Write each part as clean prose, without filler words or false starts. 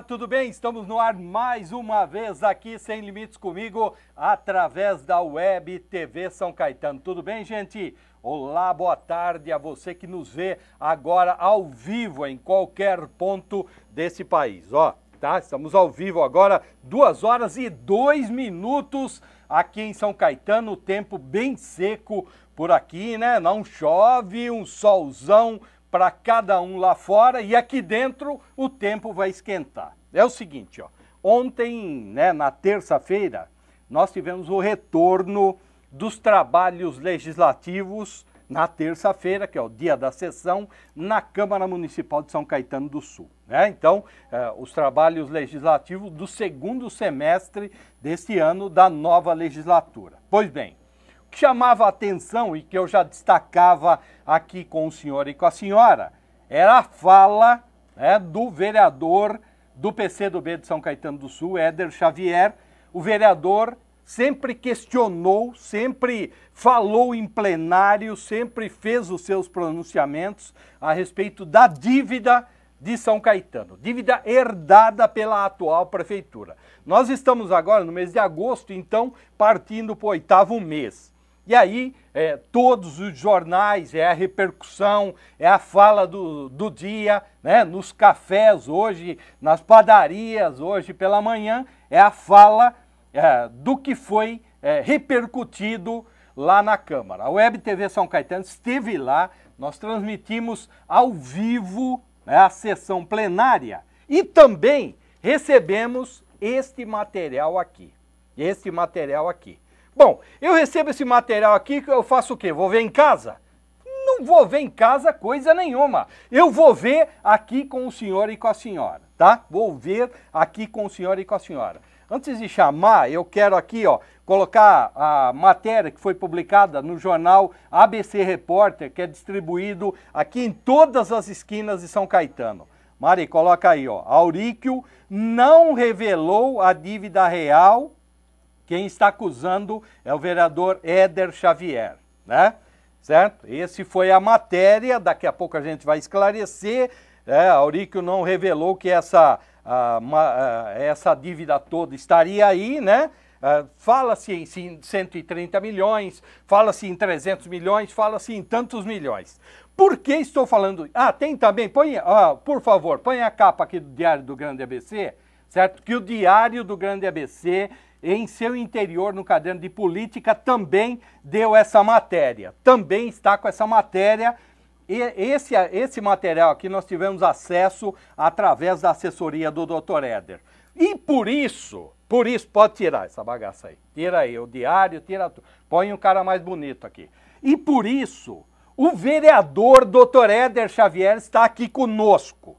Olá, tudo bem? Estamos no ar mais uma vez aqui, Sem Limites comigo, através da Web TV São Caetano. Tudo bem, gente? Olá, boa tarde a você que nos vê agora ao vivo em qualquer ponto desse país. Ó, tá? Estamos ao vivo agora, 2 horas e 2 minutos aqui em São Caetano, tempo bem seco por aqui, né? Não chove, um solzão para cada um lá fora, e aqui dentro o tempo vai esquentar. É o seguinte, ó, ontem, né, na terça-feira, nós tivemos o retorno dos trabalhos legislativos na terça-feira, que é o dia da sessão, na Câmara Municipal de São Caetano do Sul, né? Então, os trabalhos legislativos do segundo semestre deste ano da nova legislatura. Pois bem, o que chamava a atenção e que eu já destacava aqui com o senhor e com a senhora era a fala, né, do vereador do PCdoB de São Caetano do Sul, Éder Xavier. O vereador sempre questionou, sempre falou em plenário, sempre fez os seus pronunciamentos a respeito da dívida de São Caetano, dívida herdada pela atual prefeitura. Nós estamos agora no mês de agosto, então partindo para o 8º mês. E aí, todos os jornais, a repercussão, a fala do dia, né? Nos cafés hoje, nas padarias hoje pela manhã, é a fala do que foi repercutido lá na Câmara. A Web TV São Caetano esteve lá, nós transmitimos ao vivo, né, a sessão plenária e também recebemos este material aqui. Bom, eu recebo esse material aqui, eu faço o quê? Vou ver em casa? Não vou ver em casa coisa nenhuma. Eu vou ver aqui com o senhor e com a senhora, tá? Vou ver aqui com o senhor e com a senhora. Antes de chamar, eu quero aqui, ó, colocar a matéria que foi publicada no jornal ABC Repórter, que é distribuído aqui em todas as esquinas de São Caetano. Mari, coloca aí, ó. Auríquio não revelou a dívida real. Quem está acusando é o vereador Éder Xavier, né? Certo? Esse foi a matéria, daqui a pouco a gente vai esclarecer. Auríquio não revelou que essa dívida toda estaria aí, né? Fala-se em 130 milhões, fala-se em 300 milhões, fala-se em tantos milhões. Por que estou falando? Tem também, por favor, põe a capa aqui do Diário do Grande ABC, certo? Que o Diário do Grande ABC, em seu interior, no caderno de política, também deu essa matéria. Também está com essa matéria. E esse material aqui nós tivemos acesso através da assessoria do Dr. Éder. E por isso, pode tirar essa bagaça aí. Tira aí o diário, tira tudo. Põe um cara mais bonito aqui. E por isso, o vereador Dr. Éder Xavier está aqui conosco.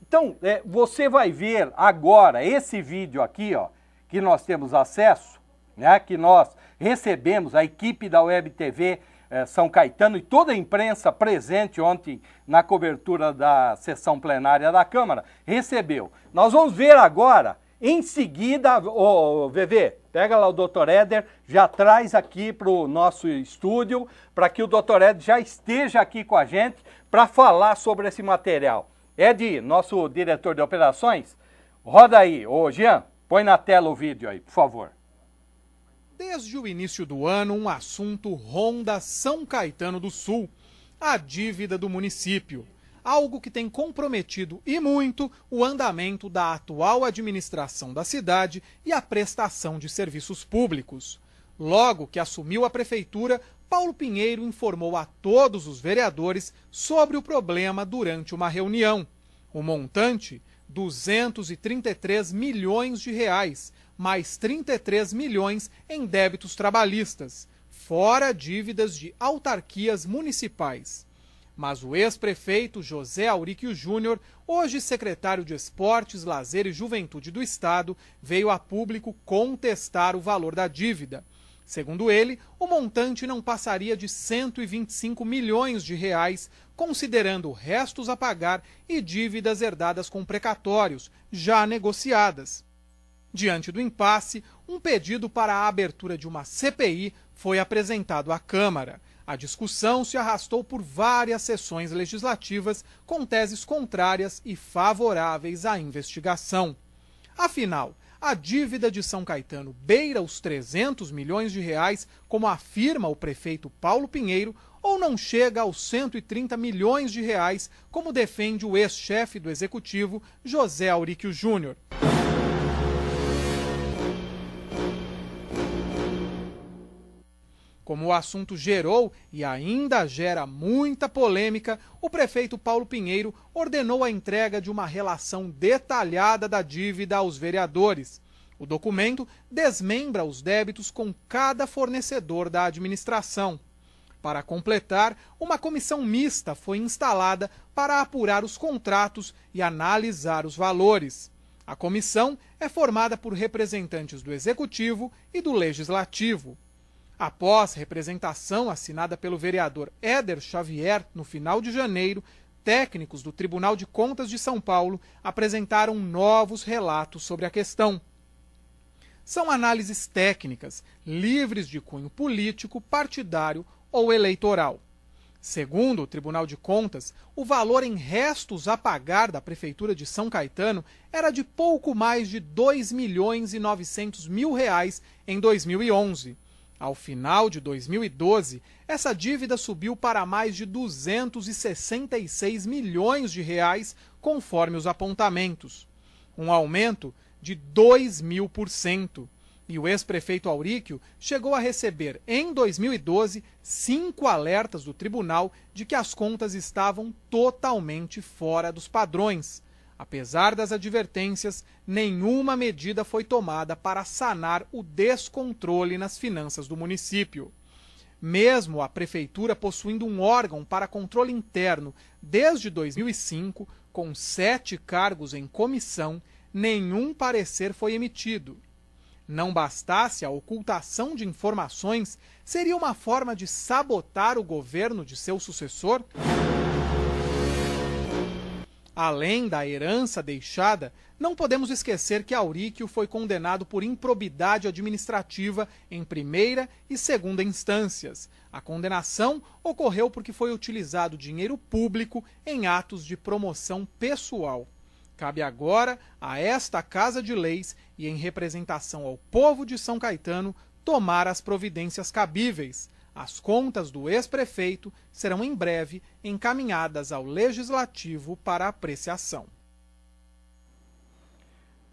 Então, você vai ver agora esse vídeo aqui, ó, que nós temos acesso, né, que nós recebemos, a equipe da Web TV São Caetano e toda a imprensa presente ontem na cobertura da sessão plenária da Câmara, recebeu. Nós vamos ver agora, em seguida, VV, pega lá o Dr. Éder, já traz aqui para o nosso estúdio, para que o Dr. Éder já esteja aqui com a gente para falar sobre esse material. Ed, nosso diretor de operações, roda aí. Ô, Jean, põe na tela o vídeo aí, por favor. Desde o início do ano, um assunto ronda São Caetano do Sul, a dívida do município. Algo que tem comprometido e muito o andamento da atual administração da cidade e a prestação de serviços públicos. Logo que assumiu a prefeitura, Paulo Pinheiro informou a todos os vereadores sobre o problema durante uma reunião. O montante, 233 milhões de reais, mais 33 milhões em débitos trabalhistas, fora dívidas de autarquias municipais. Mas o ex-prefeito José Auríquio Júnior, hoje secretário de Esportes, Lazer e Juventude do Estado, veio a público contestar o valor da dívida. Segundo ele, o montante não passaria de 125 milhões de reais, considerando restos a pagar e dívidas herdadas com precatórios, já negociadas. Diante do impasse, um pedido para a abertura de uma CPI foi apresentado à Câmara. A discussão se arrastou por várias sessões legislativas com teses contrárias e favoráveis à investigação. Afinal, a dívida de São Caetano beira os 300 milhões de reais, como afirma o prefeito Paulo Pinheiro, ou não chega aos 130 milhões de reais, como defende o ex-chefe do Executivo, José Auríquio Júnior. Como o assunto gerou e ainda gera muita polêmica, o prefeito Paulo Pinheiro ordenou a entrega de uma relação detalhada da dívida aos vereadores. O documento desmembra os débitos com cada fornecedor da administração. Para completar, uma comissão mista foi instalada para apurar os contratos e analisar os valores. A comissão é formada por representantes do Executivo e do Legislativo. Após representação assinada pelo vereador Éder Xavier no final de janeiro, técnicos do Tribunal de Contas de São Paulo apresentaram novos relatos sobre a questão. São análises técnicas, livres de cunho político, partidário ou eleitoral. Segundo o Tribunal de Contas, o valor em restos a pagar da Prefeitura de São Caetano era de pouco mais de R$ 2.900.000 em 2011. Ao final de 2012, essa dívida subiu para mais de 266 milhões de reais, conforme os apontamentos. Um aumento de 2.000%. E o ex-prefeito Auríquio chegou a receber, em 2012, 5 alertas do tribunal de que as contas estavam totalmente fora dos padrões. Apesar das advertências, nenhuma medida foi tomada para sanar o descontrole nas finanças do município. Mesmo a prefeitura possuindo um órgão para controle interno desde 2005, com 7 cargos em comissão, nenhum parecer foi emitido. Não bastasse a ocultação de informações, seria uma forma de sabotar o governo de seu sucessor? Além da herança deixada, não podemos esquecer que Auríquio foi condenado por improbidade administrativa em primeira e segunda instâncias. A condenação ocorreu porque foi utilizado dinheiro público em atos de promoção pessoal. Cabe agora a esta Casa de Leis e em representação ao povo de São Caetano tomar as providências cabíveis. As contas do ex-prefeito serão em breve encaminhadas ao Legislativo para apreciação.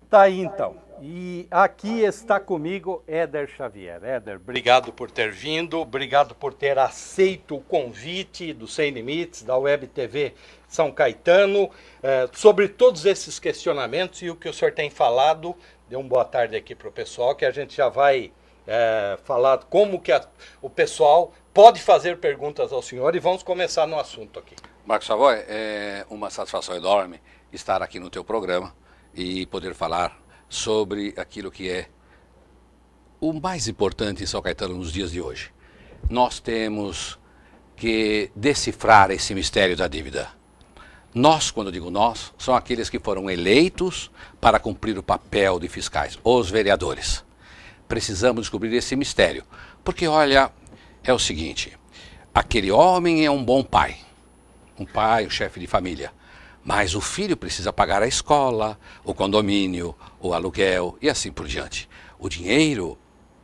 Tá aí então. E aqui está comigo Éder Xavier. Éder, obrigado por ter vindo, obrigado por ter aceito o convite do Sem Limites, da Web TV São Caetano, sobre todos esses questionamentos e o que o senhor tem falado. Dê uma boa tarde aqui para o pessoal, que a gente já vai falar como que o pessoal pode fazer perguntas ao senhor e vamos começar no assunto aqui. Marcos Savoy, é uma satisfação enorme estar aqui no teu programa e poder falar sobre aquilo que é o mais importante em São Caetano nos dias de hoje. Nós temos que decifrar esse mistério da dívida. Nós, quando eu digo nós, são aqueles que foram eleitos para cumprir o papel de fiscais, os vereadores. Precisamos descobrir esse mistério, porque olha, é o seguinte, aquele homem é um bom pai, um chefe de família, mas o filho precisa pagar a escola, o condomínio, o aluguel e assim por diante. O dinheiro,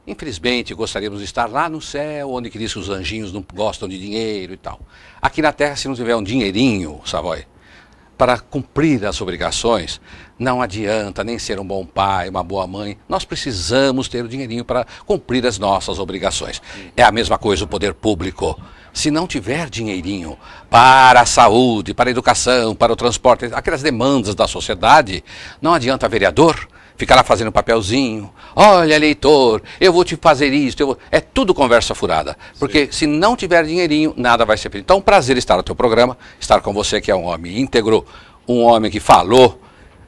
infelizmente, gostaríamos de estar lá no céu, onde que diz que os anjinhos não gostam de dinheiro e tal. Aqui na terra, se não tiver um dinheirinho, Savoy, para cumprir as obrigações, não adianta nem ser um bom pai, uma boa mãe. Nós precisamos ter o dinheirinho para cumprir as nossas obrigações. É a mesma coisa o poder público. Se não tiver dinheirinho para a saúde, para a educação, para o transporte, aquelas demandas da sociedade, não adianta vereador ficar lá fazendo papelzinho. Olha, eleitor, eu vou te fazer isso. É tudo conversa furada. Porque se não tiver dinheirinho, nada vai ser feito. Então, prazer estar no teu programa, estar com você, que é um homem íntegro, um homem que falou,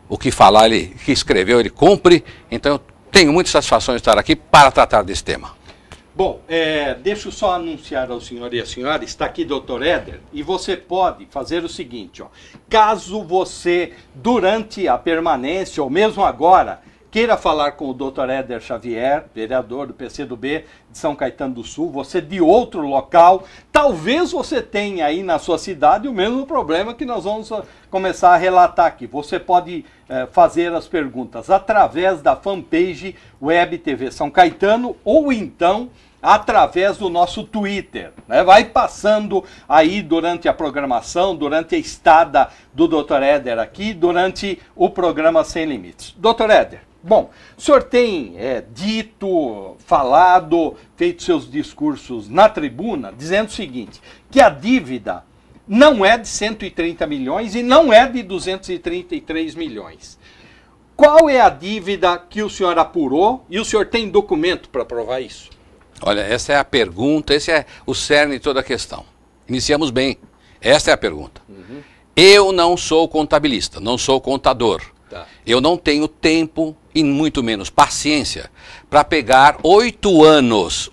o que falar, que escreveu, ele cumpre. Então, eu tenho muita satisfação de estar aqui para tratar desse tema. Bom, deixa eu só anunciar ao senhor e à senhora, está aqui Dr. Éder, e você pode fazer o seguinte, ó, caso você, durante a permanência, ou mesmo agora, queira falar com o Dr. Éder Xavier, vereador do PCdoB de São Caetano do Sul, você de outro local, talvez você tenha aí na sua cidade o mesmo problema que nós vamos começar a relatar aqui. Você pode fazer as perguntas através da fanpage Web TV São Caetano ou então através do nosso Twitter, né? Vai passando aí durante a programação, durante a estada do Dr. Éder aqui, durante o programa Sem Limites. Dr. Éder, bom, o senhor tem dito, falado, feito seus discursos na tribuna, dizendo o seguinte, que a dívida não é de 130 milhões e não é de 233 milhões. Qual é a dívida que o senhor apurou e o senhor tem documento para provar isso? Olha, essa é a pergunta, esse é o cerne de toda a questão. Iniciamos bem. Esta é a pergunta. Eu não sou contabilista, não sou contador. Tá. Eu não tenho tempo e muito menos paciência para pegar 8 anos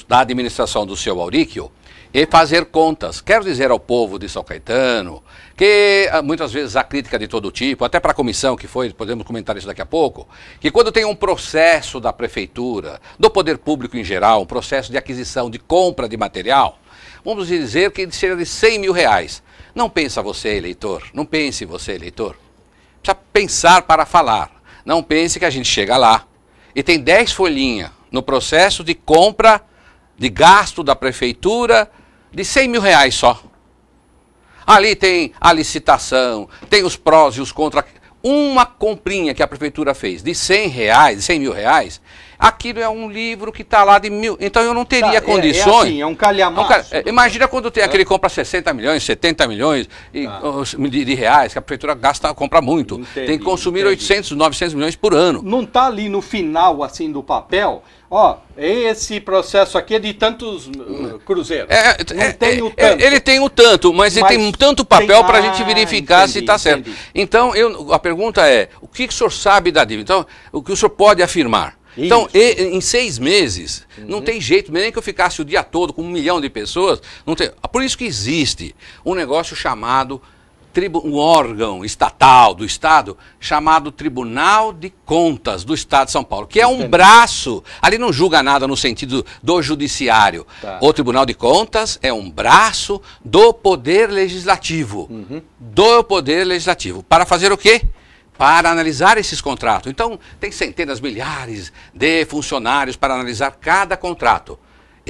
da administração do seu Auríquio e fazer contas. Quero dizer ao povo de São Caetano que muitas vezes há crítica de todo tipo, até para a comissão que foi, podemos comentar isso daqui a pouco, que quando tem um processo da prefeitura, do poder público em geral, um processo de aquisição, de compra de material, vamos dizer que seja de 100 mil reais. Não pensa você, eleitor, não pense você, eleitor. Precisa pensar para falar. Não pense que a gente chega lá e tem 10 folhinhas no processo de compra, de gasto da prefeitura, de 100 mil reais só. Ali tem a licitação, tem os prós e os contras. Uma comprinha que a prefeitura fez de 100 reais, 100 mil reais, aquilo é um livro que está lá de 1.000. Então eu não teria condições. É assim, é um calhamaço. Imagina quando tem aquele que compra 60 milhões, 70 milhões de reais, que a prefeitura compra muito. Entendi, tem que consumir 800, 900 milhões por ano. Não está ali no final assim do papel? Ó, esse processo aqui é de tantos cruzeiros. Não tem o tanto. Ele tem o tanto, mas ele tem tanto papel para a gente verificar se está certo. Então, a pergunta é, o que o senhor sabe da dívida? Então, o que o senhor pode afirmar? Isso. Então, em 6 meses, não tem jeito, nem que eu ficasse o dia todo com 1 milhão de pessoas, não tem. Por isso que existe um negócio chamado um órgão estatal do Estado chamado Tribunal de Contas do Estado de São Paulo, que é um braço, ali não julga nada no sentido do judiciário. Tá. O Tribunal de Contas é um braço do Poder Legislativo. Do Poder Legislativo. Para fazer o quê? Para analisar esses contratos. Então, tem centenas, milhares de funcionários para analisar cada contrato.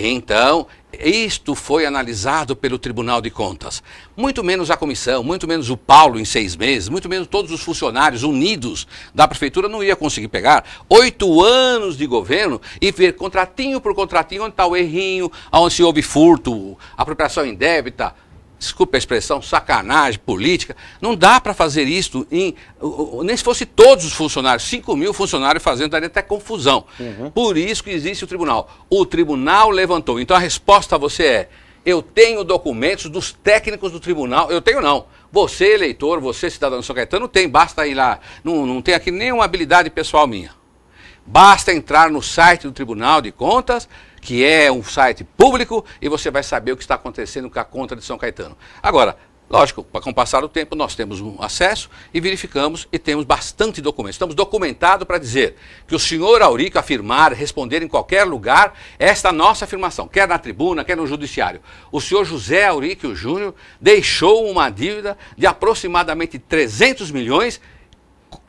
Então, isto foi analisado pelo Tribunal de Contas. Muito menos a comissão, muito menos o Paulo em 6 meses, muito menos todos os funcionários unidos da prefeitura não ia conseguir pegar 8 anos de governo e ver contratinho por contratinho onde está o errinho, onde se houve furto, apropriação indébita, desculpe a expressão, sacanagem política. Não dá para fazer isso, nem se fosse todos os funcionários, 5 mil funcionários fazendo, daria até confusão. Por isso que existe o tribunal. O tribunal levantou. Então a resposta a você é, eu tenho documentos dos técnicos do tribunal, eu tenho não. Você, eleitor, você, cidadão de São Caetano, tem, basta ir lá, não tem aqui nenhuma habilidade pessoal minha. Basta entrar no site do Tribunal de Contas, que é um site público, e você vai saber o que está acontecendo com a conta de São Caetano. Agora, lógico, com o passar do tempo, nós temos um acesso e verificamos e temos bastante documentos. Estamos documentados para dizer que o senhor Auríquio afirmar, responder em qualquer lugar, esta nossa afirmação, quer na tribuna, quer no judiciário. O senhor José Auríquio Júnior deixou uma dívida de aproximadamente 300 milhões,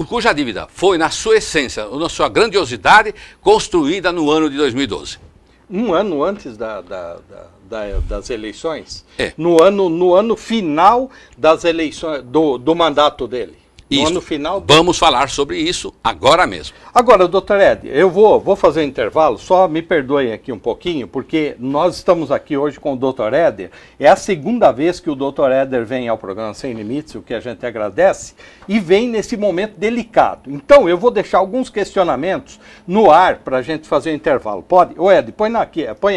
cuja dívida foi, na sua essência, na sua grandiosidade, construída no ano de 2012. Um ano antes das eleições? É. No ano final das eleições, do mandato dele? Isso. No ano final vamos falar sobre isso agora mesmo. Agora, doutor Ed, eu vou fazer um intervalo, só me perdoem aqui um pouquinho, porque nós estamos aqui hoje com o doutor Éder. É a segunda vez que o doutor Éder vem ao programa Sem Limites, o que a gente agradece, e vem nesse momento delicado. Então, eu vou deixar alguns questionamentos no ar para a gente fazer o intervalo. Pode? Ô Ed, põe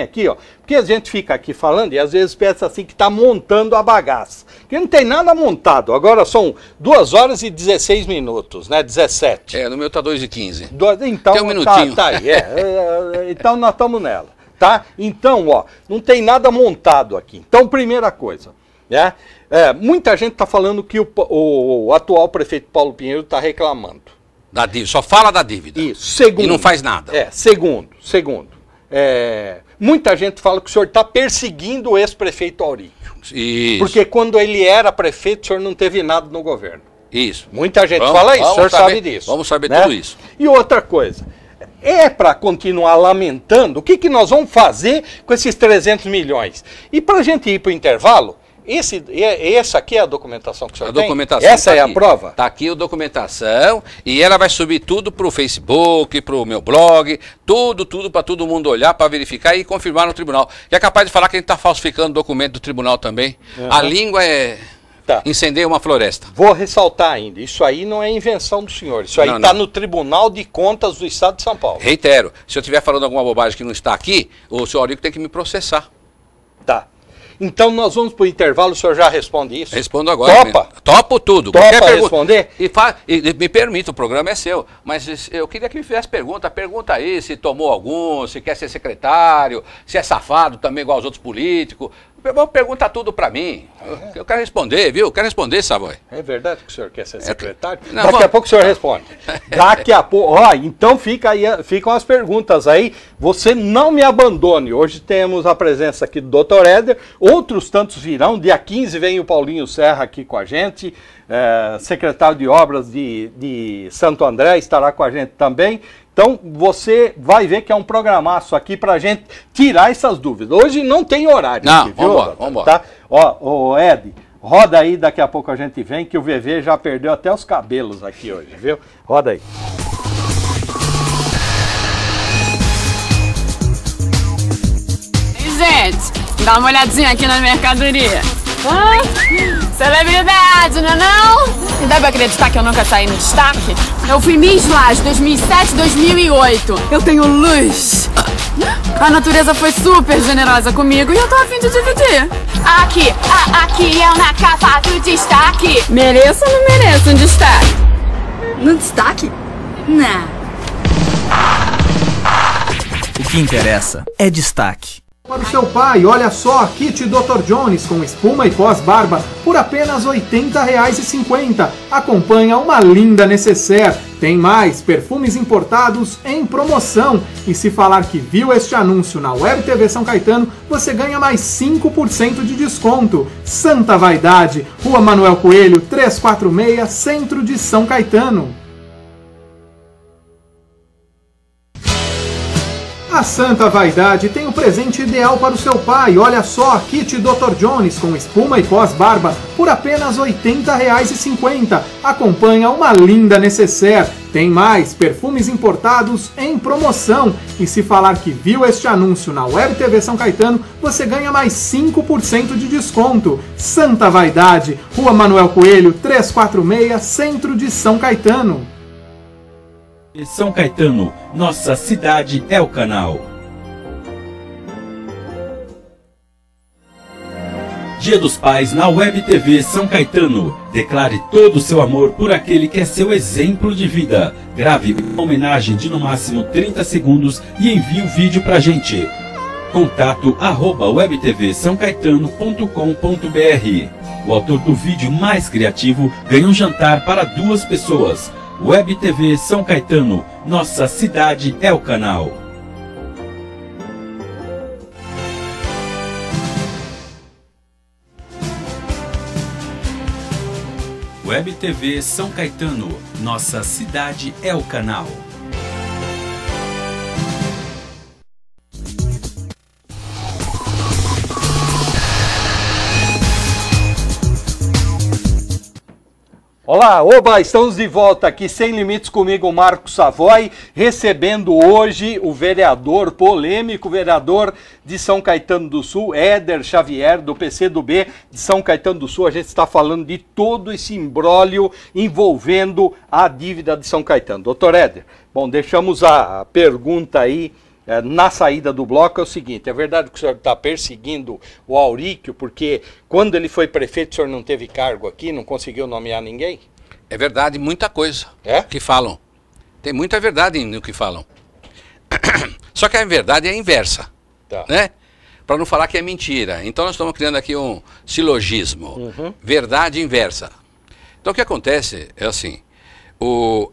aqui, ó, porque a gente fica aqui falando e às vezes pensa assim que está montando a bagaça. Que não tem nada montado. Agora são 2 horas e 16 minutos, né? 17. É, no meu tá 2h15. Então, tem um minutinho. Tá aí, então nós estamos nela, tá? Então, ó, não tem nada montado aqui. Então, primeira coisa, né? Muita gente está falando que o atual prefeito Paulo Pinheiro está reclamando, Da dívida, só fala da dívida. Isso. Segundo. E não faz nada. Segundo. Muita gente fala que o senhor está perseguindo o ex-prefeito Auríquio. Isso. Porque quando ele era prefeito, o senhor não teve nada no governo. Isso. Muita gente fala isso, o senhor sabe disso. Vamos saber né? tudo isso. E outra coisa, para continuar lamentando, o que nós vamos fazer com esses 300 milhões? E para a gente ir para o intervalo, essa aqui é a documentação que o senhor tem? Documentação essa tá é aqui. a prova? Está aqui a documentação e ela vai subir tudo para o Facebook, para o meu blog, tudo para todo mundo olhar, para verificar e confirmar no tribunal. Que é capaz de falar que a gente está falsificando documento do tribunal também. Uhum. A língua é... Incendeia uma floresta. Vou ressaltar ainda, isso aí não é invenção do senhor, isso aí está no Tribunal de Contas do Estado de São Paulo. Reitero, se eu estiver falando alguma bobagem que não está aqui, o senhor Auríquio tem que me processar. Tá. Então nós vamos para o intervalo, o senhor já responde isso? Respondo agora. Topa? Topo tudo. Topa responder? E me permita, o programa é seu, mas eu queria que me fizesse pergunta. Pergunta aí se tomou algum, se quer ser secretário, se é safado também igual aos outros políticos. Pergunta tudo pra mim. Eu quero responder, viu? Eu quero responder, Savoy. É verdade que o senhor quer ser secretário? Não, Daqui a pouco o senhor responde. Daqui a pouco. Então ficam as perguntas aí. Você não me abandone. Hoje temos a presença aqui do Dr. Éder. Outros tantos virão. Dia 15 vem o Paulinho Serra aqui com a gente. Secretário de Obras de Santo André estará com a gente também. Então, você vai ver que é um programaço aqui pra gente tirar essas dúvidas. Hoje não tem horário. Não, aqui, viu? Vambora. Tá? Ó, Ed, roda aí, daqui a pouco a gente vem, que o VV já perdeu até os cabelos aqui hoje, viu? Roda aí. Ei, gente, dá uma olhadinha aqui na mercadoria. Celebridade, não? E dá pra acreditar que eu nunca saí no destaque? Eu fui Miss Laje 2007 2008. Eu tenho luz. A natureza foi super generosa comigo e eu tô a fim de dividir. Aqui é na capa do destaque. Mereço ou não mereço um destaque? No destaque? Não. O que interessa é destaque. Para o seu pai, olha só, kit Dr. Jones com espuma e pós-barba por apenas R$ 80,50. Acompanha uma linda necessaire. Tem mais, perfumes importados em promoção. E se falar que viu este anúncio na Web TV São Caetano, você ganha mais 5% de desconto. Santa Vaidade, Rua Manuel Coelho, 346, Centro de São Caetano. A Santa Vaidade tem o presente ideal para o seu pai. Olha só, kit Dr. Jones com espuma e pós-barba por apenas R$ 80,50. Acompanha uma linda necessaire. Tem mais, perfumes importados em promoção. E se falar que viu este anúncio na Web TV São Caetano, você ganha mais 5% de desconto. Santa Vaidade, Rua Manuel Coelho, 346, Centro de São Caetano. São Caetano, nossa cidade é o canal. Dia dos Pais na Web TV São Caetano. Declare todo o seu amor por aquele que é seu exemplo de vida. Grave uma homenagem de no máximo 30 segundos e envie o vídeo pra gente. Contato @webtvsaocaetano.com.br. O autor do vídeo mais criativo ganha um jantar para 2 pessoas. Web TV São Caetano, nossa cidade é o canal. Web TV São Caetano, nossa cidade é o canal. Olá, oba, estamos de volta aqui, Sem Limites, comigo, Marcos Savoy, recebendo hoje o vereador, polêmico vereador de São Caetano do Sul, Éder Xavier, do PCdoB de São Caetano do Sul. A gente está falando de todo esse imbróglio envolvendo a dívida de São Caetano. Doutor Éder, bom, deixamos a pergunta aí na saída do bloco. É o seguinte, é verdade que o senhor está perseguindo o Auríquio, porque quando ele foi prefeito o senhor não teve cargo aqui, não conseguiu nomear ninguém? É verdade, muita coisa que falam. Tem muita verdade no que falam. Só que a verdade é a inversa, né? Para não falar que é mentira. Então nós estamos criando aqui um silogismo. Verdade inversa. Então o que acontece é assim,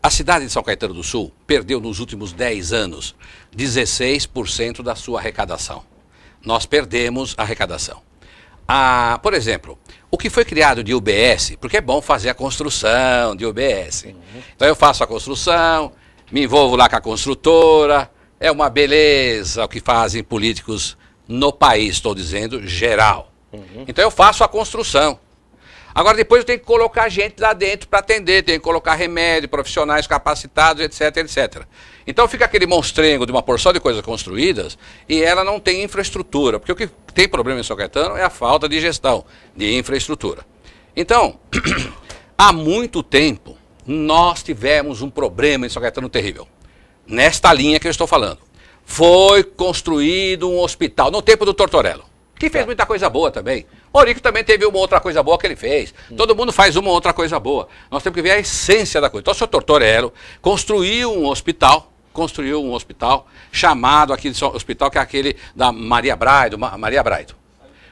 A cidade de São Caetano do Sul perdeu nos últimos 10 anos 16% da sua arrecadação. Nós perdemos a arrecadação. Por exemplo, o que foi criado de UBS, porque é bom fazer a construção de UBS. Então eu faço a construção, me envolvo lá com a construtora, é uma beleza o que fazem políticos no país, estou dizendo geral. Então eu faço a construção. Agora depois eu tenho que colocar gente lá dentro para atender, tenho que colocar remédio, profissionais capacitados, etc, etc. Então fica aquele monstrengo de uma porção de coisas construídas e ela não tem infraestrutura, porque o que tem problema em São Caetano é a falta de gestão, de infraestrutura. Então, há muito tempo nós tivemos um problema em São Caetano terrível, nesta linha que eu estou falando. Foi construído um hospital no tempo do Tortorello, que fez muita coisa boa também. O Aurico também teve uma outra coisa boa que ele fez. Todo mundo faz uma outra coisa boa. Nós temos que ver a essência da coisa. Então o senhor Tortorello construiu um hospital chamado aqui de hospital, que é aquele da Maria Braito.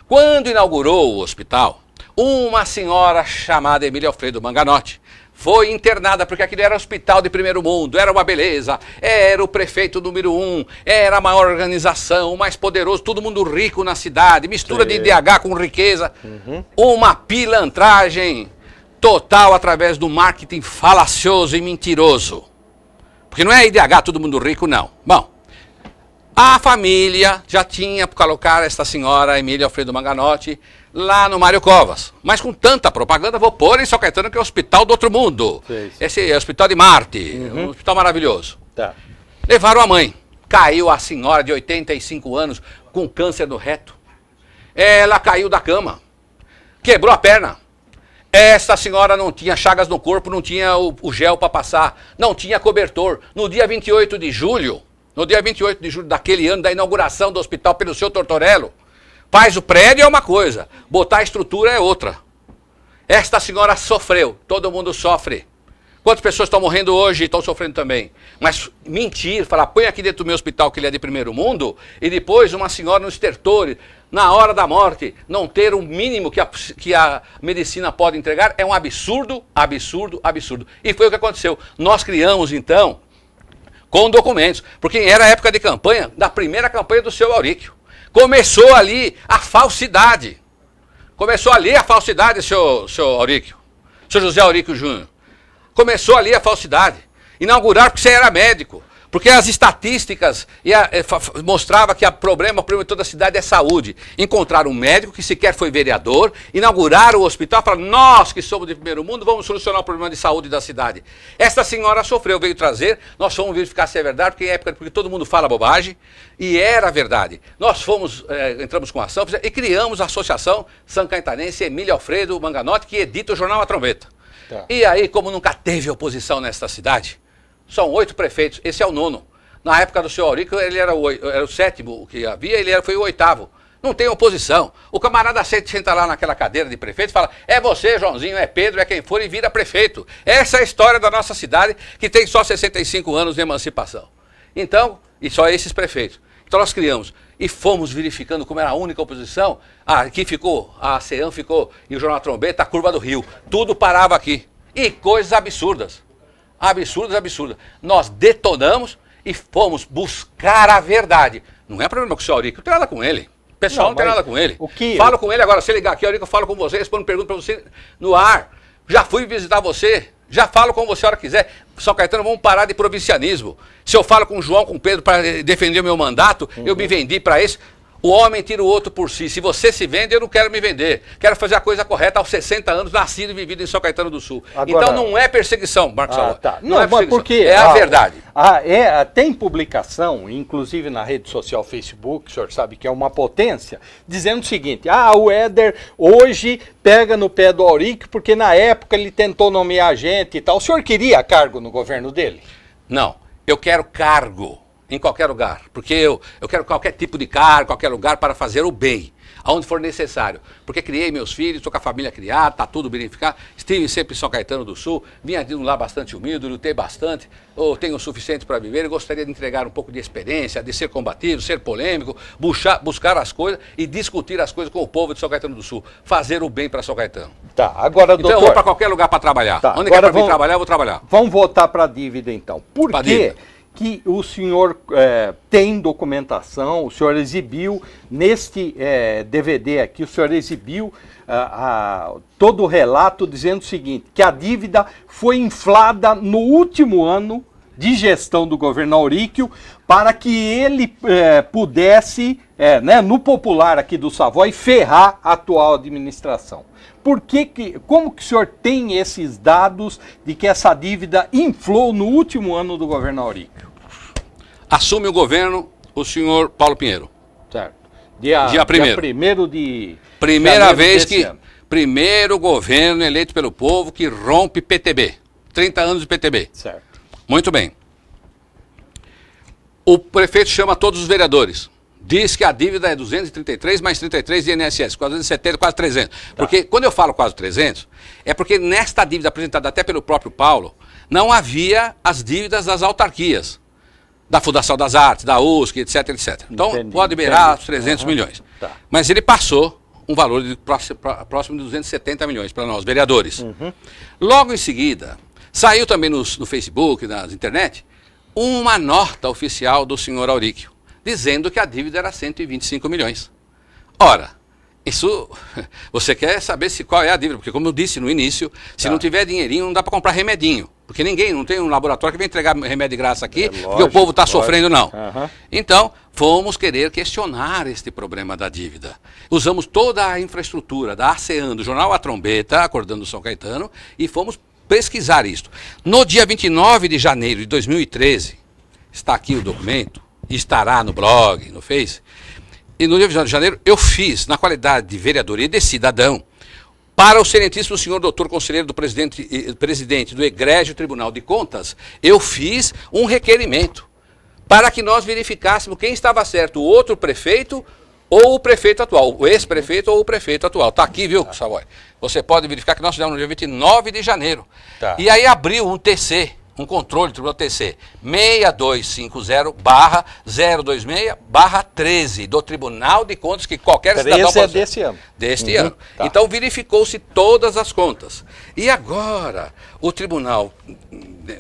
Quando inaugurou o hospital, uma senhora chamada Emília Alfredo Manganotti foi internada, porque aquilo era hospital de primeiro mundo, era uma beleza, era o prefeito número 1, era a maior organização, o mais poderoso, todo mundo rico na cidade, mistura de IDH com riqueza, uma pilantragem total através do marketing falacioso e mentiroso. Porque não é IDH, todo mundo rico, não. Bom, a família já tinha para colocar esta senhora Emília Alfredo Manganotti lá no Mário Covas. Mas com tanta propaganda, vou pôr em São Caetano, que é o hospital do outro mundo. Esse é o hospital de Marte, um hospital maravilhoso. Levaram a mãe. Caiu a senhora de 85 anos com câncer no reto. Ela caiu da cama. Quebrou a perna. Essa senhora não tinha chagas no corpo, não tinha o gel para passar, não tinha cobertor. No dia 28 de julho daquele ano, da inauguração do hospital pelo seu Tortorello, faz o prédio é uma coisa, botar a estrutura é outra. Esta senhora sofreu, todo mundo sofre. Quantas pessoas estão morrendo hoje e estão sofrendo também? Mas mentir, falar, põe aqui dentro do meu hospital que ele é de primeiro mundo, e depois uma senhora no estertor, na hora da morte, não ter o mínimo que a medicina pode entregar, é um absurdo, absurdo, absurdo. E foi o que aconteceu. Nós criamos, então, com documentos, porque era a época de campanha, da primeira campanha do seu Aurico. Começou ali a falsidade. Seu Aurico. Seu José Aurico Júnior. Começou ali a falsidade. Inaugurar porque você era médico. Porque as estatísticas mostravam que o problema de toda a cidade é saúde. Encontraram um médico que sequer foi vereador, inauguraram o hospital, falaram, nós que somos de primeiro mundo, vamos solucionar o problema de saúde da cidade. Esta senhora sofreu, veio trazer, nós fomos verificar se é verdade, porque todo mundo fala bobagem, e era verdade. Nós entramos com ação e criamos a Associação São Caetanense Emília Alfredo Manganotti, que edita o jornal A Trombeta. E aí, como nunca teve oposição nesta cidade, são 8 prefeitos, esse é o 9º. Na época do senhor Aurico, ele era o 7º que havia, foi o 8º. Não tem oposição. O camarada senta lá naquela cadeira de prefeito e fala, é você, Joãozinho, é Pedro, é quem for, e vira prefeito. Essa é a história da nossa cidade, que tem só 65 anos de emancipação. Então, e só esses prefeitos. Então nós criamos e fomos verificando como era a única oposição. Aqui ficou, a CEAM ficou, e o Jornal Trombeta, a Curva do Rio. Tudo parava aqui. E coisas absurdas. Absurdas. Nós detonamos e fomos buscar a verdade. Não é problema com o senhor Aurico, não tem nada com ele. O pessoal não tem nada com ele. Falo com ele agora, se ligar aqui, Aurico, eu falo com você, respondo pergunta para você no ar. Já fui visitar você, já falo com você a hora que quiser. São Caetano, vamos parar de provincianismo. Se eu falo com o João, com o Pedro para defender o meu mandato, eu me vendi para esse. O homem tira o outro por si. Se você se vende, eu não quero me vender. Quero fazer a coisa correta aos 60 anos, nascido e vivido em São Caetano do Sul. Agora, então não é perseguição, Marcos Salvador. Não é perseguição, porque é a verdade. Tem publicação, inclusive na rede social Facebook, o senhor sabe que é uma potência, dizendo o seguinte, o Éder hoje pega no pé do Aurico porque na época ele tentou nomear gente e tal. O senhor queria cargo no governo dele? Não, eu quero cargo. Em qualquer lugar, porque eu quero qualquer tipo de cargo, qualquer lugar para fazer o bem. aonde for necessário. Porque criei meus filhos, estou com a família criada, está tudo beneficiado. Estive sempre em São Caetano do Sul, vinha de um lar bastante humilde, lutei bastante, ou tenho o suficiente para viver e gostaria de entregar um pouco de experiência, de ser combativo, ser polêmico, buscar as coisas e discutir as coisas com o povo de São Caetano do Sul. Fazer o bem para São Caetano. Tá, agora, então, doutor... eu vou para qualquer lugar para trabalhar. Tá, onde quer para mim trabalhar, eu vou trabalhar. Vamos voltar para a dívida, então. Por quê que o senhor tem documentação, o senhor exibiu, neste DVD aqui, o senhor exibiu todo o relato dizendo o seguinte, que a dívida foi inflada no último ano de gestão do governo Auríquio para que ele pudesse, no popular aqui do Savoy, ferrar a atual administração. Como que o senhor tem esses dados de que essa dívida inflou no último ano do governo Auríquio? Assume o governo o senhor Paulo Pinheiro. Certo. Dia 1º de Primeira vez que... Primeiro governo eleito pelo povo que rompe PTB. 30 anos de PTB. Certo. Muito bem. O prefeito chama todos os vereadores. Diz que a dívida é 233 mais 33 de INSS, quase 270, quase 300. Tá. Porque quando eu falo quase 300, é porque nesta dívida apresentada até pelo próprio Paulo, não havia as dívidas das autarquias, da Fundação das Artes, da USC, etc, etc. Então pode liberar os 300 milhões. Tá. Mas ele passou um valor de próximo de 270 milhões para nós, vereadores. Logo em seguida, saiu também no Facebook, na internet, uma nota oficial do senhor Auríquio, dizendo que a dívida era 125 milhões. Ora, isso, você quer saber qual é a dívida, porque como eu disse no início, se não tiver dinheirinho não dá para comprar remedinho, porque não tem um laboratório que vem entregar remédio de graça aqui, porque o povo está sofrendo, não. Então, fomos querer questionar este problema da dívida. Usamos toda a infraestrutura da ASEAN, do jornal A Trombeta, Acordando São Caetano, e fomos pesquisar isto. No dia 29 de janeiro de 2013, está aqui o documento, estará no blog, no Face, e no dia 29 de janeiro eu fiz, na qualidade de vereador e de cidadão, para o excelentíssimo senhor doutor conselheiro do presidente do Egrégio Tribunal de Contas, eu fiz um requerimento para que nós verificássemos quem estava certo, o outro prefeito ou o prefeito atual, o ex-prefeito ou o prefeito atual. Está aqui, viu, Savoy? Você pode verificar que nós fizemos no dia 29 de janeiro. Tá. E aí abriu um TC, um controle do Tribunal TC, 6250/026/13, do Tribunal de Contas, que qualquer cidadão pode... desse ano. Deste ano. Tá. Então verificou-se todas as contas. E agora o tribunal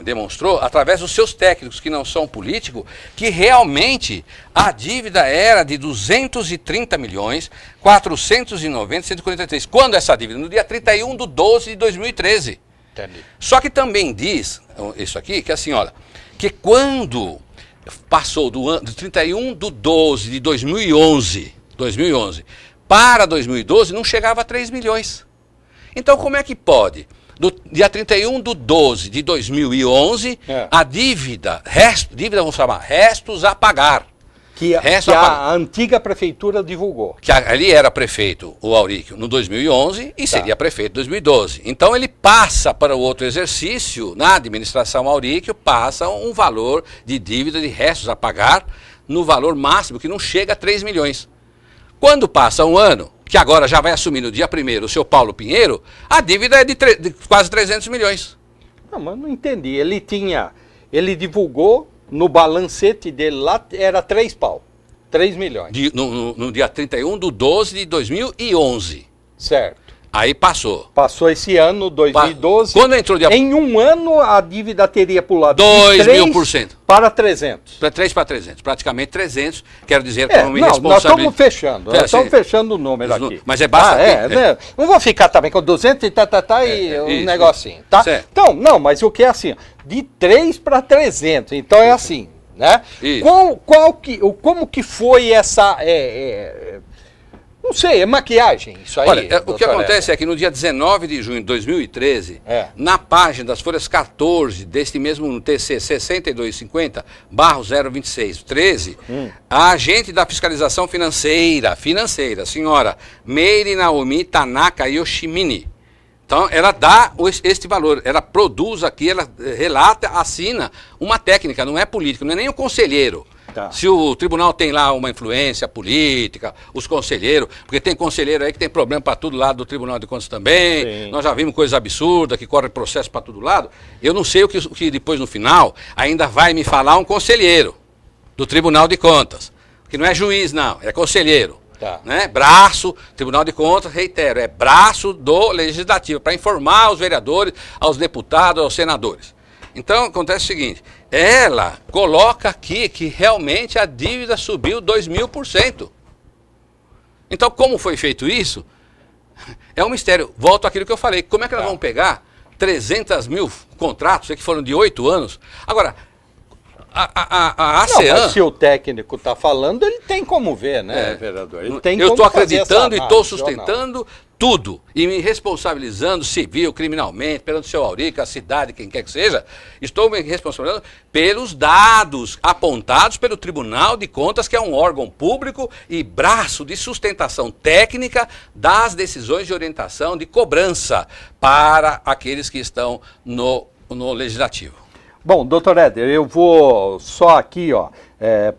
demonstrou, através dos seus técnicos, que não são políticos, que realmente a dívida era de 230.490.143. Quando essa dívida? No dia 31/12/2013. Entendi. Só que também diz, isso aqui, que assim, olha, que quando passou do ano, de 31/12/2011 para 2012, não chegava a 3 milhões. Então como é que pode? Do dia 31/12/2011, a dívida, vamos chamar, restos a pagar. Que a antiga prefeitura divulgou. Que ali era prefeito o Auríquio no 2011 e seria prefeito em 2012. Então ele passa para o outro exercício, na administração Auríquio, passa um valor de dívida de restos a pagar no valor máximo, que não chega a 3 milhões. Quando passa um ano, que agora já vai assumir no dia 1º o seu Paulo Pinheiro, a dívida é de quase 300 milhões. Não, mas não entendi. Ele divulgou... No balancete dele lá era 3 milhões. No dia 31/12/2011. Certo. Aí passou. Passou esse ano, 2012. Quando entrou dia... Em um ano a dívida teria pulado 2.000%. Para 300. Para 3 para 300. Praticamente 300. Quero dizer, como irresponsável. Nós estamos fechando. Nós estamos fechando o número aqui. Mas é bastante. Né? Não vou ficar também com 200 e um negocinho. Tá? Então, não, mas o que é assim? De 3 para 300. Então é assim, né? Como que foi essa... não sei, é maquiagem isso aí. Olha, o que acontece é que no dia 19 de junho de 2013, na página das folhas 14 deste mesmo TC 6250/02613, a agente da fiscalização financeira, a senhora Meire Naomi Tanaka Yoshimine, então ela dá este valor, ela produz aqui, ela relata, assina uma técnica, não é político, não é nem um conselheiro. Tá. Se o tribunal tem lá uma influência política, os conselheiros, porque tem conselheiro aí que tem problema para todo lado do Tribunal de Contas também, Sim. nós já vimos coisas absurdas, que corre processo para todo lado. Eu não sei o que depois no final ainda vai me falar um conselheiro do Tribunal de Contas, que não é juiz não, é conselheiro. Tá. Né? Braço, Tribunal de Contas, reitero, é braço do Legislativo, para informar aos vereadores, aos deputados, aos senadores. Então, acontece o seguinte, ela coloca aqui que realmente a dívida subiu 2.000%. Então, como foi feito isso? É um mistério. Volto àquilo que eu falei. Como é que nós vamos pegar 300 mil contratos que foram de 8 anos? Agora, a ASEAN... Não, mas se o técnico está falando, ele tem como ver, né, vereador? Ele tem eu como estou fazer acreditando e essa estou análise, sustentando tudo e me responsabilizando civil, criminalmente, perante o seu Aurica, a cidade, quem quer que seja. Estou me responsabilizando pelos dados apontados pelo Tribunal de Contas, que é um órgão público e braço de sustentação técnica das decisões de orientação de cobrança para aqueles que estão no Legislativo. Bom, doutor Éder, eu vou só aqui, ó,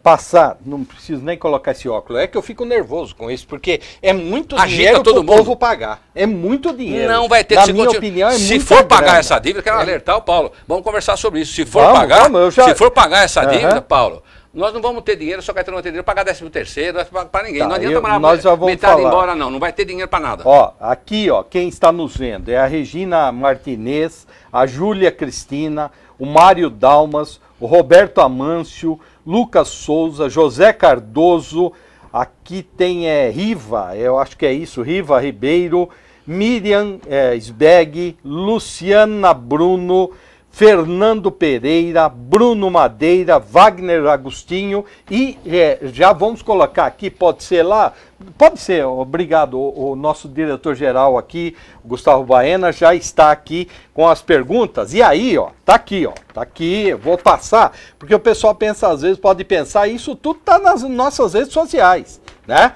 passar, não preciso nem colocar esse óculos, é que eu fico nervoso com isso, porque é muito dinheiro para o povo pagar, é muito dinheiro. Não vai ter Na que minha opinião, é se muita for pagar grana. essa dívida, quero alertar o Paulo, vamos conversar sobre isso, se for Vamos, se for pagar essa dívida, Paulo, nós não vamos ter dinheiro, só Caetano não vai ter dinheiro para pagar 13º, não vai para ninguém, Tá, não adianta mandar nós já vamos metade falar. embora não vai ter dinheiro para nada. Ó, aqui, ó, quem está nos vendo é a Regina Martinez, a Júlia Cristina, o Mário Dalmas, o Roberto Amâncio, Lucas Souza, José Cardoso, aqui tem Riva, eu acho que é isso, Riva Ribeiro, Miriam Sbeg, Luciana Bruno, Fernando Pereira, Bruno Madeira, Wagner Agostinho e já vamos colocar aqui, pode ser lá, pode ser, obrigado, o nosso diretor-geral aqui, Gustavo Baena, já está aqui com as perguntas. E aí, ó, tá aqui, eu vou passar, porque o pessoal pensa, às vezes pode pensar, isso tudo tá nas nossas redes sociais, né?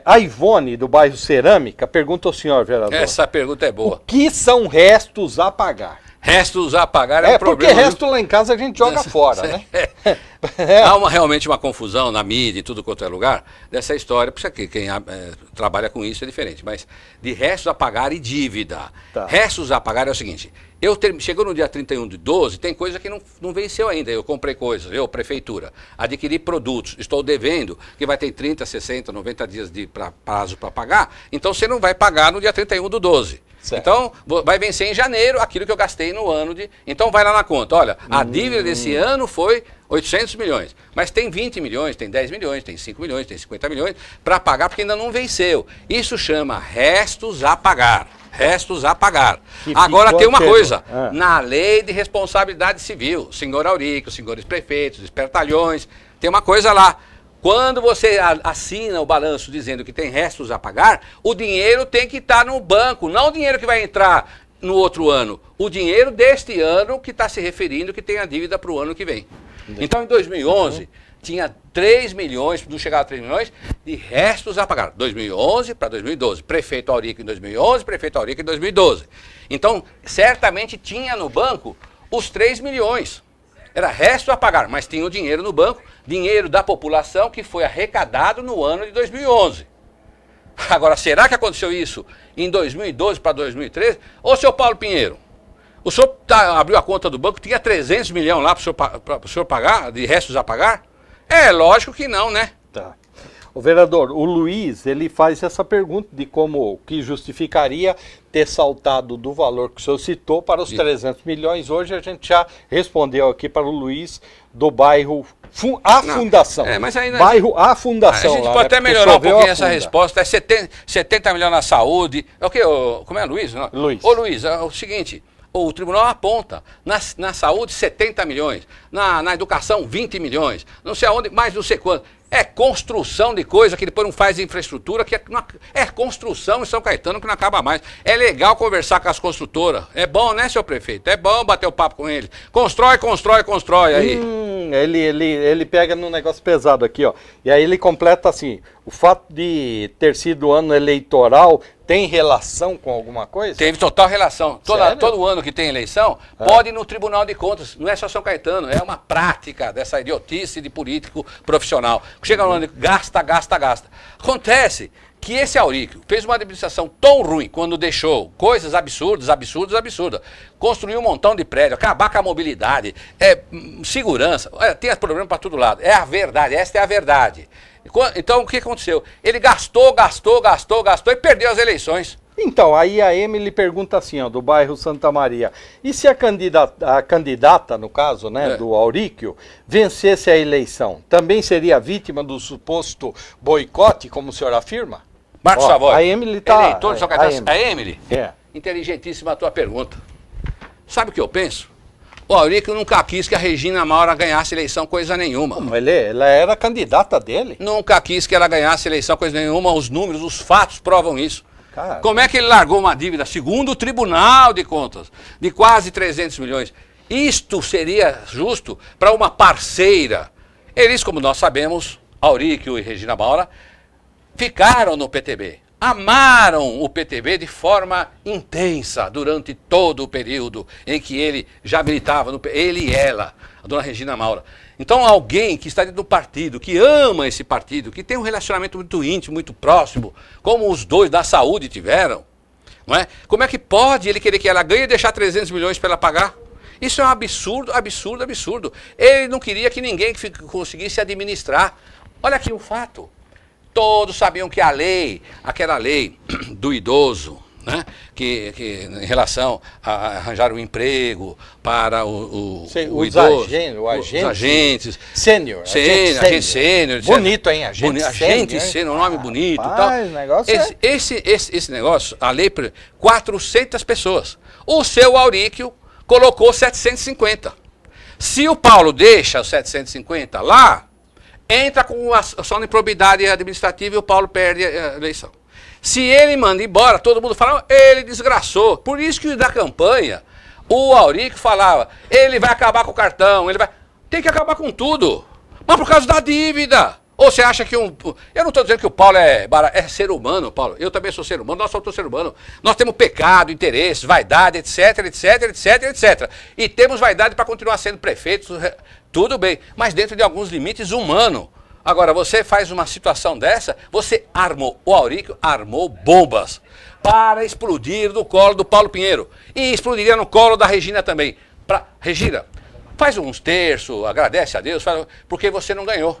A Ivone, do bairro Cerâmica, pergunta ao senhor, vereador. Essa pergunta é boa. O que são restos a pagar? Restos a pagar é um problema. Porque resto lá em casa a gente joga fora, né? Há realmente uma confusão na mídia, em tudo quanto é lugar, dessa história, porque quem trabalha com isso é diferente, mas de restos a pagar e dívida. Tá. Restos a pagar é o seguinte, chegou no dia 31/12, tem coisa que não venceu ainda, eu comprei coisas, prefeitura, adquiri produtos, estou devendo, que vai ter 30, 60, 90 dias de prazo para pagar, então você não vai pagar no dia 31/12. Certo. Então, vai vencer em janeiro aquilo que eu gastei no ano de... Então, vai lá na conta. Olha, a dívida desse ano foi 800 milhões. Mas tem 20 milhões, tem 10 milhões, tem 5 milhões, tem 50 milhões para pagar porque ainda não venceu. Isso chama restos a pagar. Restos a pagar. Agora, tem uma coisa. Na lei de responsabilidade civil, senhor Aurico, os senhores prefeitos, espertalhões, tem uma coisa lá. Quando você assina o balanço dizendo que tem restos a pagar, o dinheiro tem que estar no banco, não o dinheiro que vai entrar no outro ano. O dinheiro deste ano que está se referindo que tem a dívida para o ano que vem. Então, em 2011, tinha 3 milhões, não chegava a 3 milhões, de restos a pagar. 2011 para 2012. Prefeito Aurico em 2011, prefeito Aurico em 2012. Então, certamente tinha no banco os 3 milhões. Era resto a pagar, mas tinha o dinheiro no banco, dinheiro da população que foi arrecadado no ano de 2011. Agora, será que aconteceu isso em 2012 para 2013? Ô, senhor Paulo Pinheiro, o senhor abriu a conta do banco, tinha 300 milhões lá para o senhor pagar, de restos a pagar? É, lógico que não, né? Tá. O vereador, o Luiz, ele faz essa pergunta de como que justificaria ter saltado do valor que o senhor citou para os 300 milhões. Hoje a gente já respondeu aqui para o Luiz do bairro Fundação. Mas ainda, bairro A Fundação. A gente lá, pode né? até melhorar um pouquinho essa resposta. É 70 milhões na saúde. É o quê? Como é, Luiz? Luiz. Ô, Luiz, é o seguinte... O tribunal aponta, na saúde 70 milhões, na educação 20 milhões, não sei aonde, mais não sei quanto. É construção de coisa que depois não faz infraestrutura, que é construção em São Caetano que não acaba mais. É legal conversar com as construtoras. É bom, né, seu prefeito? É bom bater o papo com eles. Constrói aí. Ele pega num negócio pesado aqui, ó. E aí ele completa assim, o fato de ter sido ano eleitoral tem relação com alguma coisa? Teve total relação. Todo ano que tem eleição, pode ir no Tribunal de Contas. Não é só São Caetano, é uma prática dessa idiotice de político profissional. Chega no ano, gasta. Acontece que esse Auríquio fez uma administração tão ruim quando deixou coisas absurdas. Construiu um montão de prédio, acabar com a mobilidade, segurança, tem problema para todo lado. É a verdade, esta é a verdade. Então o que aconteceu? Ele gastou e perdeu as eleições. Então, aí a Emily pergunta assim, ó, do bairro Santa Maria, e se a candidata no caso, né, do Auríquio, vencesse a eleição, também seria vítima do suposto boicote, como o senhor afirma? Marcos Savoy, a Emily tá... eleitor de São Caetano, a Emily? É. Inteligentíssima a tua pergunta. Sabe o que eu penso? O Auríquio nunca quis que a Regina Maura ganhasse eleição coisa nenhuma. Como ela era candidata dele? Nunca quis que ela ganhasse eleição coisa nenhuma, os números, os fatos provam isso. Cara. Como é que ele largou uma dívida, segundo o Tribunal de Contas, de quase 300 milhões? Isto seria justo para uma parceira. Eles, como nós sabemos, Auríquio e Regina Maura, ficaram no PTB. Amaram o PTB de forma intensa durante todo o período em que ele já militava, ele e ela, a dona Regina Maura. Então alguém que está dentro do partido, que ama esse partido, que tem um relacionamento muito íntimo, muito próximo, como os dois da saúde tiveram, não é? Como é que pode ele querer que ela ganhe e deixar 300 milhões para ela pagar? Isso é um absurdo. Ele não queria que ninguém conseguisse administrar. Olha aqui o fato. Todos sabiam que a lei, aquela lei do idoso, né, que em relação a arranjar um emprego para o idoso, os agentes sênior, agente sênior, bonito, hein, agente sênior, um nome bonito, rapaz, tal. Negócio esse negócio, a lei 400 pessoas. O seu Auríquio colocou 750. Se o Paulo deixa os 750 lá, entra com ação de improbidade administrativa e o Paulo perde a eleição. Se ele manda embora, todo mundo fala, ele desgraçou. Por isso que da campanha, o Auríquio falava, ele vai acabar com o cartão, tem que acabar com tudo. Mas por causa da dívida. Ou você acha que Eu não estou dizendo que o Paulo é ser humano, Paulo. Eu também sou ser humano, nós somos ser humano. Nós temos pecado, interesses, vaidade, etc. E temos vaidade para continuar sendo prefeitos, tudo bem, mas dentro de alguns limites humanos. Agora, você faz uma situação dessa, o Auríquio armou bombas para explodir no colo do Paulo Pinheiro. E explodiria no colo da Regina também. Regina, faz uns terços, agradece a Deus, porque você não ganhou.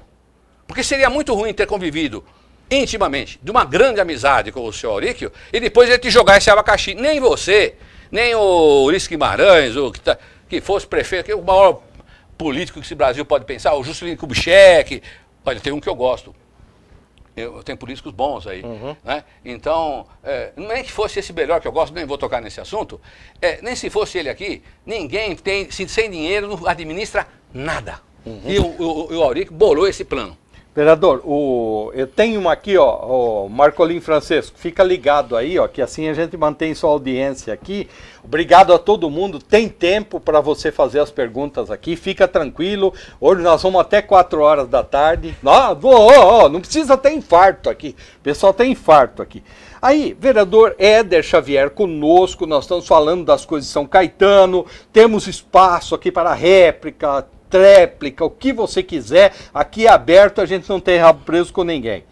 Porque seria muito ruim ter convivido intimamente, de uma grande amizade com o senhor Auríquio, e depois ele te jogar esse abacaxi. Nem você, nem o Ulisses Guimarães, que fosse prefeito, que é o maior político que esse Brasil pode pensar, o Juscelino Kubitschek. Olha, tem um que eu gosto. Eu tenho políticos bons aí. Né? Então, nem que fosse esse melhor que eu gosto, nem vou tocar nesse assunto, nem se fosse ele aqui, ninguém sem dinheiro não administra nada. E o Auríquio bolou esse plano. Vereador, eu tenho uma aqui, ó, o Marcolim Francesco, fica ligado aí, ó, que assim a gente mantém sua audiência aqui. Obrigado a todo mundo, tem tempo para você fazer as perguntas aqui, fica tranquilo. Hoje nós vamos até 4 horas da tarde. Não precisa ter infarto aqui, o pessoal tem infarto aqui. Aí, vereador Éder Xavier conosco, nós estamos falando das coisas de São Caetano, temos espaço aqui para réplica, tréplica, o que você quiser, aqui é aberto, a gente não tem rabo preso com ninguém.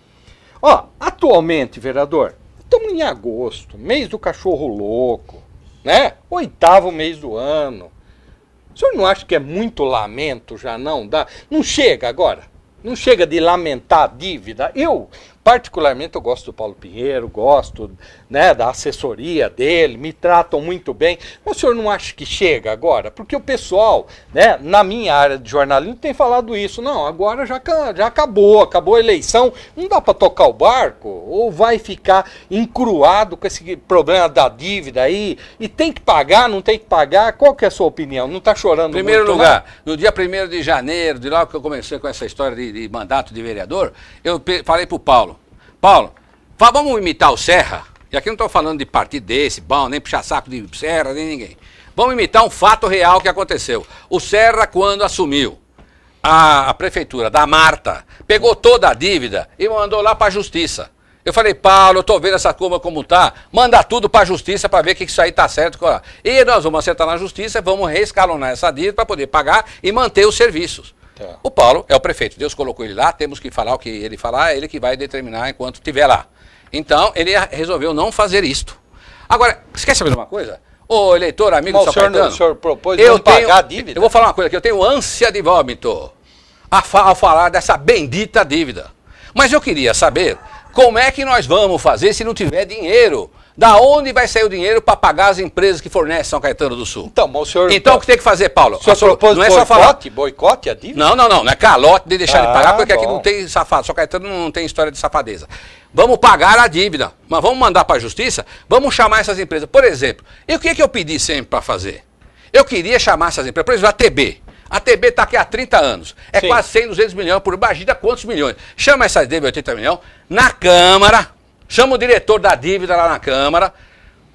Ó, atualmente, vereador, estamos em agosto, mês do cachorro louco, né? 8º mês do ano. O senhor não acha que é muito lamento já, não? Não chega agora? Não chega de lamentar a dívida? Particularmente, eu gosto do Paulo Pinheiro, gosto, né, da assessoria dele, me tratam muito bem. Mas o senhor não acha que chega agora? Porque o pessoal, né, na minha área de jornalismo tem falado isso. Não, agora já acabou a eleição, não dá para tocar o barco? Ou vai ficar encruado com esse problema da dívida aí? E tem que pagar, não tem que pagar? Qual que é a sua opinião? Não está chorando muito? Em primeiro lugar, no dia 1º de janeiro, de lá que eu comecei com essa história de mandato de vereador, eu falei para o Paulo, vamos imitar o Serra, e aqui não estou falando de partido desse, bom, nem puxar saco de Serra, nem ninguém. Vamos imitar um fato real que aconteceu. O Serra, quando assumiu a prefeitura da Marta pegou toda a dívida e mandou lá para a justiça. Eu falei, Paulo, eu tô vendo essa curva como tá, manda tudo para a justiça para ver que isso aí tá certo. E nós vamos acertar na justiça, vamos reescalonar essa dívida para poder pagar e manter os serviços. Tá. O Paulo é o prefeito, Deus colocou ele lá, temos que falar o que ele falar, é ele que vai determinar enquanto estiver lá. Então, ele resolveu não fazer isto. Agora, você quer saber de uma coisa? Ô, eleitor, amigo do São Caetano, o senhor propôs não pagar a dívida? Eu vou falar uma coisa aqui, eu tenho ânsia de vômito ao falar dessa bendita dívida. Mas eu queria saber como é que nós vamos fazer se não tiver dinheiro. Da onde vai sair o dinheiro para pagar as empresas que fornecem São Caetano do Sul? Então, o senhor... Então o que tem que fazer, Paulo? O senhor propôs não é só falar... boicote a dívida? Não é calote de deixar de pagar, porque aqui não tem safado. São Caetano não tem história de safadeza. Vamos pagar a dívida, mas vamos mandar para a justiça, vamos chamar essas empresas. Por exemplo, e o que eu pedi sempre para fazer? Eu queria chamar essas empresas, por exemplo, a TB. A TB está aqui há 30 anos. É Sim. Quase 100, 200 milhões por imagina quantos milhões. Chama essas dívidas de 80 milhões na Câmara, chama o diretor da dívida lá na Câmara,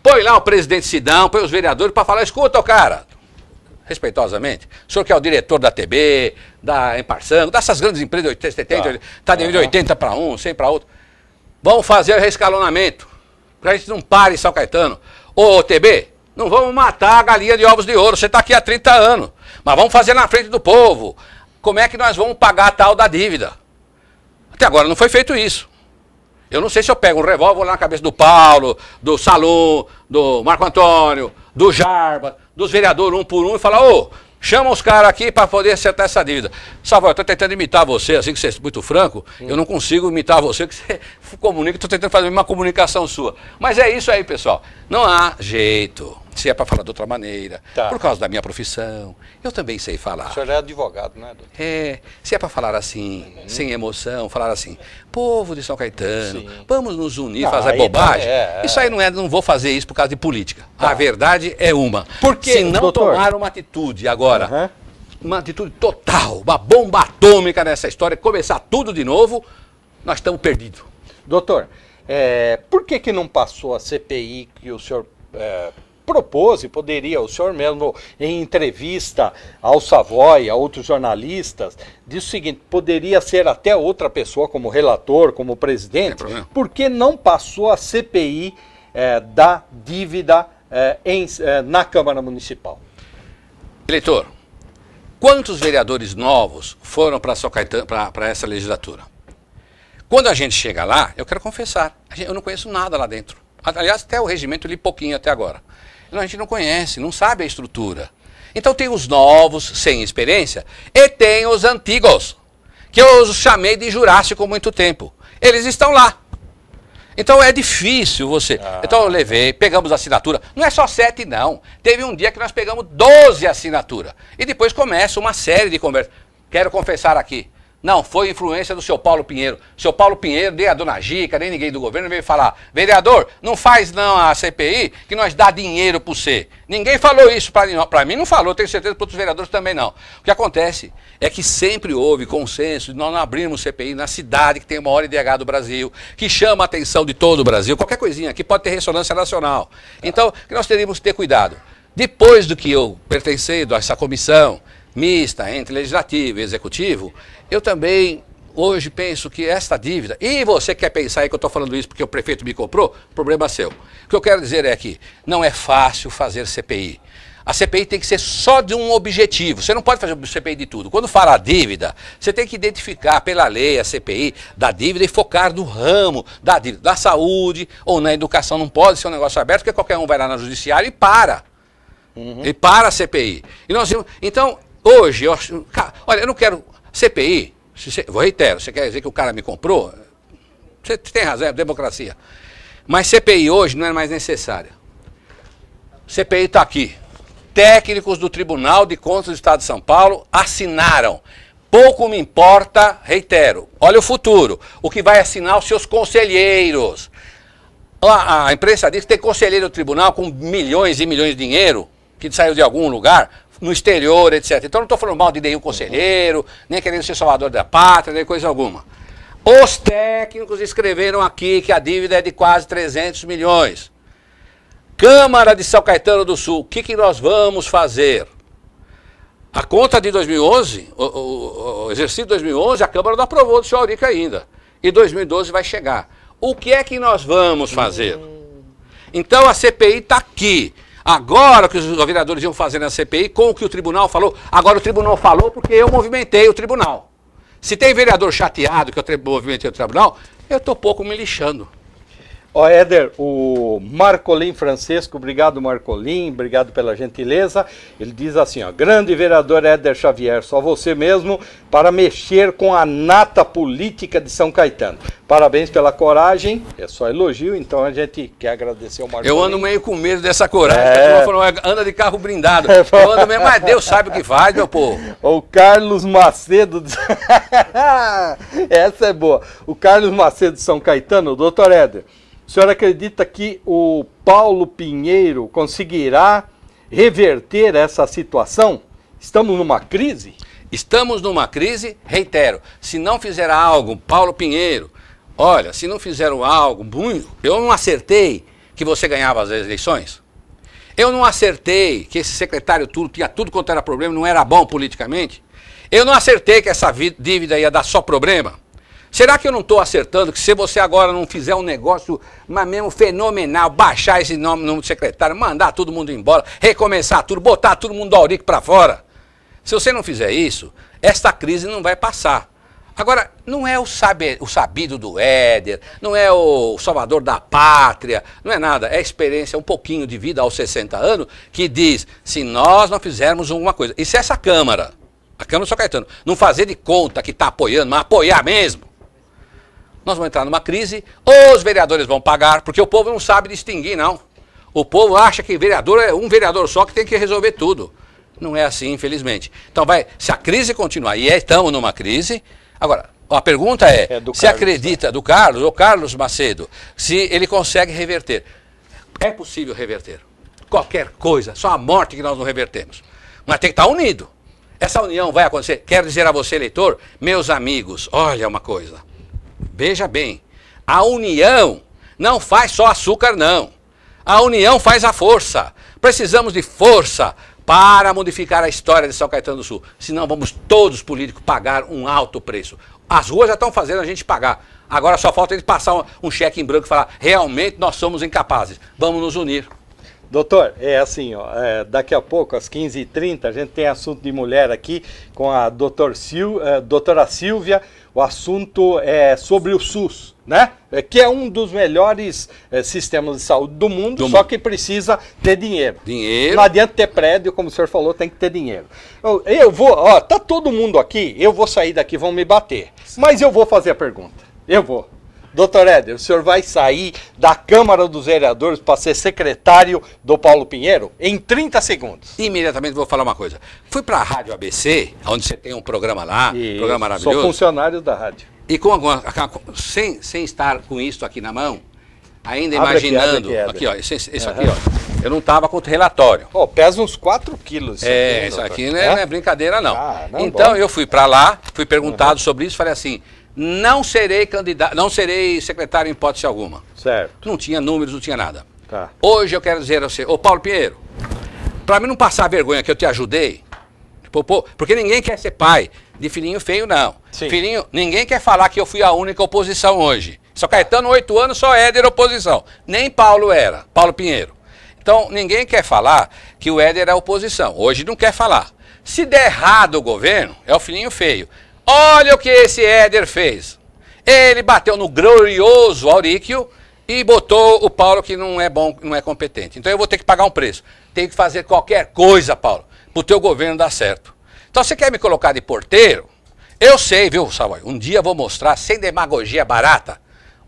põe lá o presidente Sidão, põe os vereadores para falar, escuta, cara, respeitosamente, o senhor que é o diretor da TB, da Emparsango, dessas grandes empresas de 80, 70, está de 80 para um, 100 para outro, vamos fazer o reescalonamento, para a gente não pare em São Caetano. Ô, TB, não vamos matar a galinha de ovos de ouro, você está aqui há 30 anos, mas vamos fazer na frente do povo. Como é que nós vamos pagar a tal da dívida? Até agora não foi feito isso. Eu não sei se eu pego um revólver lá na cabeça do Paulo, do Salum, do Marco Antônio, do Jarba, dos vereadores um por um e falar, ô, chama os caras aqui para poder acertar essa dívida. Salvo, eu estou tentando imitar você, assim que você é muito franco, eu não consigo imitar você, que você comunica, estou tentando fazer uma comunicação sua. Mas é isso aí, pessoal. Não há jeito. Se é para falar de outra maneira, por causa da minha profissão, eu também sei falar. O senhor é advogado, não é, doutor? Se é para falar assim, sem emoção, falar assim, povo de São Caetano, vamos nos unir, fazer bobagem. Isso aí não vou fazer isso por causa de política. A verdade é uma. Porque, se não tomar uma atitude agora, uma atitude total, uma bomba atômica nessa história, começar tudo de novo, nós estamos perdidos. Doutor, por que não passou a CPI que o senhor... propôs, e poderia, o senhor mesmo, em entrevista ao Savoy, a outros jornalistas, disse o seguinte, poderia ser até outra pessoa como relator, como presidente, porque não passou a CPI da dívida na Câmara Municipal? Eleitor, quantos vereadores novos foram para São Caetano, para essa legislatura? Quando a gente chega lá, eu quero confessar, eu não conheço nada lá dentro. Aliás, até o regimento li pouquinho até agora. A gente não conhece, não sabe a estrutura. Então tem os novos, sem experiência, e tem os antigos, que eu os chamei de Jurássico há muito tempo. Eles estão lá. Então é difícil você... Então eu levei, pegamos a assinatura. Não é só 7, não. Teve um dia que nós pegamos 12 assinaturas. E depois começa uma série de conversas. Quero confessar aqui. Não, foi influência do seu Paulo Pinheiro. Seu Paulo Pinheiro, nem a dona Gica, nem ninguém do governo veio falar, vereador, não faz não a CPI que nós dá dinheiro para você. Ninguém falou isso para mim, não falou, tenho certeza para outros vereadores também não. O que acontece é que sempre houve consenso de nós não abrirmos CPI na cidade que tem o maior IDH do Brasil, que chama a atenção de todo o Brasil. Qualquer coisinha aqui pode ter ressonância nacional. Então, nós teríamos que ter cuidado. Depois do que eu pertencendo a essa comissão mista entre legislativo e executivo, eu também hoje penso que esta dívida, e você quer pensar aí que eu estou falando isso porque o prefeito me comprou, problema seu. O que eu quero dizer é que não é fácil fazer CPI. A CPI tem que ser só de um objetivo, você não pode fazer CPI de tudo. Quando fala dívida, você tem que identificar pela lei a CPI da dívida e focar no ramo da dívida, da saúde ou na educação. Não pode ser um negócio aberto porque qualquer um vai lá no judiciário e para. E para a CPI. E nós, então, hoje, olha, eu não quero... CPI, reitero, você quer dizer que o cara me comprou? Você tem razão, é democracia. Mas CPI hoje não é mais necessária. CPI está aqui. Técnicos do Tribunal de Contas do Estado de São Paulo assinaram. Pouco me importa, reitero, olha o futuro. O que vai assinar os seus conselheiros. A imprensa diz que tem conselheiro do tribunal com milhões e milhões de dinheiro, que saiu de algum lugar, no exterior, etc. Então não estou falando mal de nenhum conselheiro, nem querendo ser salvador da pátria, nem coisa alguma. Os técnicos escreveram aqui que a dívida é de quase 300 milhões. Câmara de São Caetano do Sul, o que nós vamos fazer? A conta de 2011, o exercício de 2011, a Câmara não aprovou do senhor Auric ainda. E 2012 vai chegar. O que é que nós vamos fazer? Então a CPI está aqui. Agora que os vereadores iam fazer na CPI com o que o tribunal falou, agora o tribunal falou porque eu movimentei o tribunal. Se tem vereador chateado que eu movimentei o tribunal, eu estou pouco me lixando. Ó, Éder, o Marcolim Francisco, obrigado Marcolim, obrigado pela gentileza. Ele diz assim, ó, grande vereador Éder Xavier, só você mesmo para mexer com a nata política de São Caetano. Parabéns pela coragem, é só elogio, então a gente quer agradecer ao Marcolim. Eu ando meio com medo dessa coragem, a turma falou, anda de carro blindado. Eu ando meio, mas Deus sabe o que faz, meu povo. O Carlos Macedo, essa é boa. O Carlos Macedo de São Caetano, doutor Éder, o senhor acredita que o Paulo Pinheiro conseguirá reverter essa situação? Estamos numa crise? Estamos numa crise, reitero, se não fizer algo, Paulo Pinheiro, olha, se não fizeram algo muito, eu não acertei que você ganhava as eleições, eu não acertei que esse secretário tudo tinha tudo quanto era problema, não era bom politicamente, eu não acertei que essa dívida ia dar só problema. Será que eu não estou acertando que se você agora não fizer um negócio, mas mesmo fenomenal, baixar esse nome do secretário, mandar todo mundo embora, recomeçar tudo, botar todo mundo do Auric para fora? Se você não fizer isso, esta crise não vai passar. Agora, não é o sabido do Éder, não é o salvador da pátria, não é nada. É a experiência, um pouquinho de vida aos 60 anos, que diz, se nós não fizermos alguma coisa, e se essa Câmara, a Câmara de São Caetano, não fazer de conta que está apoiando, mas apoiar mesmo, nós vamos entrar numa crise, os vereadores vão pagar, porque o povo não sabe distinguir, não. O povo acha que vereador é um vereador só que tem que resolver tudo. Não é assim, infelizmente. Então, se a crise continuar, e estamos numa crise, agora, a pergunta é se acredita, do Carlos Macedo, se ele consegue reverter. É possível reverter. Qualquer coisa, só a morte que nós não revertemos. Mas tem que estar unido. Essa união vai acontecer. Quero dizer a você, eleitor, meus amigos, olha uma coisa. Veja bem, a união não faz só açúcar, não. A união faz a força. Precisamos de força para modificar a história de São Caetano do Sul. Senão vamos todos políticos pagar um alto preço. As ruas já estão fazendo a gente pagar. Agora só falta eles passar um cheque em branco e falar, realmente nós somos incapazes. Vamos nos unir. Doutor, é assim, ó, daqui a pouco, às 15h30, a gente tem assunto de mulher aqui com a doutora Silvia. O assunto é sobre o SUS, né? Que é um dos melhores sistemas de saúde do mundo, só que precisa ter dinheiro. Dinheiro. Não adianta ter prédio, como o senhor falou, tem que ter dinheiro. Eu vou, ó, tá todo mundo aqui, eu vou sair daqui, vão me bater. Mas eu vou fazer a pergunta. Eu vou. Doutor Éder, o senhor vai sair da Câmara dos Vereadores para ser secretário do Paulo Pinheiro em 30 segundos. Imediatamente vou falar uma coisa. Fui para a Rádio ABC, onde você tem um programa lá, programa maravilhoso. Sou funcionário da rádio. E sem estar com isso aqui na mão, ainda imaginando, aqui ó, isso aqui ó, eu não estava com o relatório. Oh, pesa uns 4 quilos. Isso aqui não é brincadeira não. Então eu fui para lá, fui perguntado sobre isso, falei assim, não serei candidato, não serei secretário em hipótese alguma. Certo. Não tinha números, não tinha nada. Tá. Hoje eu quero dizer a você, ô Paulo Pinheiro, para mim não passar vergonha que eu te ajudei, porque ninguém quer ser pai de filhinho feio, não. Sim. Filhinho, ninguém quer falar que eu fui a única oposição hoje. Só Caetano, 8 anos, só Éder oposição. Nem Paulo era, Paulo Pinheiro. Então, ninguém quer falar que o Éder é oposição. Hoje não quer falar. Se der errado o governo, é o filhinho feio. Olha o que esse Éder fez. Ele bateu no glorioso Auríquio e botou o Paulo que não é bom, não é competente. Então eu vou ter que pagar um preço. Tenho que fazer qualquer coisa, Paulo, para o teu governo dar certo. Então você quer me colocar de porteiro? Eu sei, viu, Savoy? Um dia eu vou mostrar, sem demagogia barata,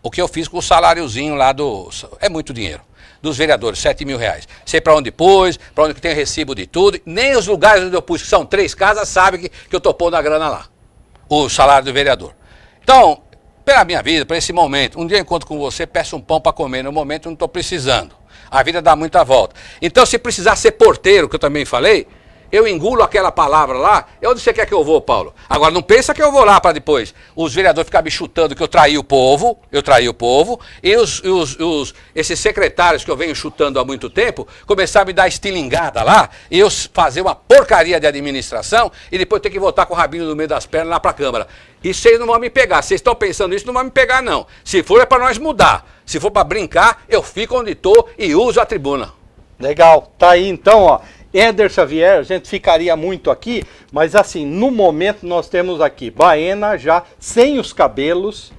o que eu fiz com o saláriozinho lá do... É muito dinheiro. Dos vereadores, 7 mil reais. Sei para onde pus, para onde que tem recibo de tudo. Nem os lugares onde eu pus, que são 3 casas, sabem que eu estou pondo a grana lá. O salário do vereador. Então, pela minha vida, para esse momento, um dia eu encontro com você, peço um pão para comer, no momento eu não estou precisando. A vida dá muita volta. Então, se precisar ser porteiro, que eu também falei, eu engulo aquela palavra lá, e onde você quer que eu vou, Paulo? Agora, não pensa que eu vou lá para depois os vereadores ficarem me chutando que eu traí o povo, e esses secretários que eu venho chutando há muito tempo, começar a me dar estilingada lá, e eu fazer uma porcaria de administração, e depois ter que voltar com o rabinho no meio das pernas lá para a Câmara. Isso vocês não vão me pegar, vocês estão pensando isso, não vão me pegar não. Se for é para nós mudar, se for para brincar, eu fico onde estou e uso a tribuna. Legal, tá aí então, ó. Éder Xavier, a gente ficaria muito aqui, mas assim, no momento nós temos aqui Baena já sem os cabelos,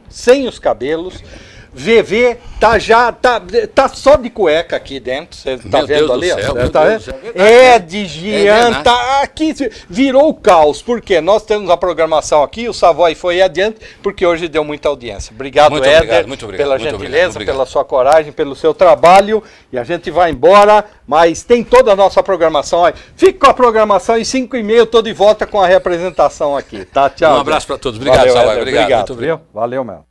VV tá só de cueca aqui dentro, você tá vendo ali? Ed, Jean, tá aqui, virou o caos, porque nós temos a programação aqui, o Savoy foi adiante, porque hoje deu muita audiência. Obrigado, Éder, pela gentileza, pela sua coragem, pelo seu trabalho, e a gente vai embora, mas tem toda a nossa programação aí. Fica com a programação e 5h30 eu tô de volta com a representação aqui, tá? Tchau. Um abraço para todos, obrigado, Savoy, obrigado. Muito obrigado. Valeu, meu.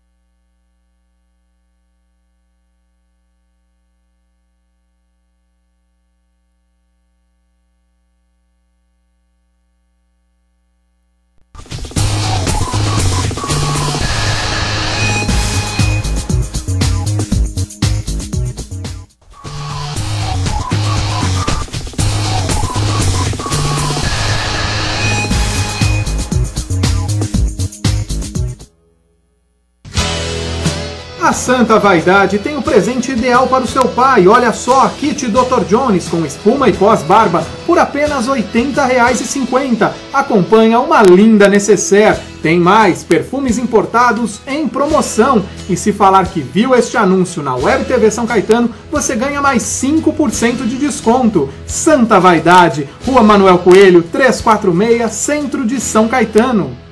A Santa Vaidade tem o presente ideal para o seu pai. Olha só, kit Dr. Jones com espuma e pós-barba por apenas R$ 80,50. Acompanha uma linda necessaire. Tem mais, perfumes importados em promoção. E se falar que viu este anúncio na Web TV São Caetano, você ganha mais 5% de desconto. Santa Vaidade, Rua Manuel Coelho, 346, Centro de São Caetano.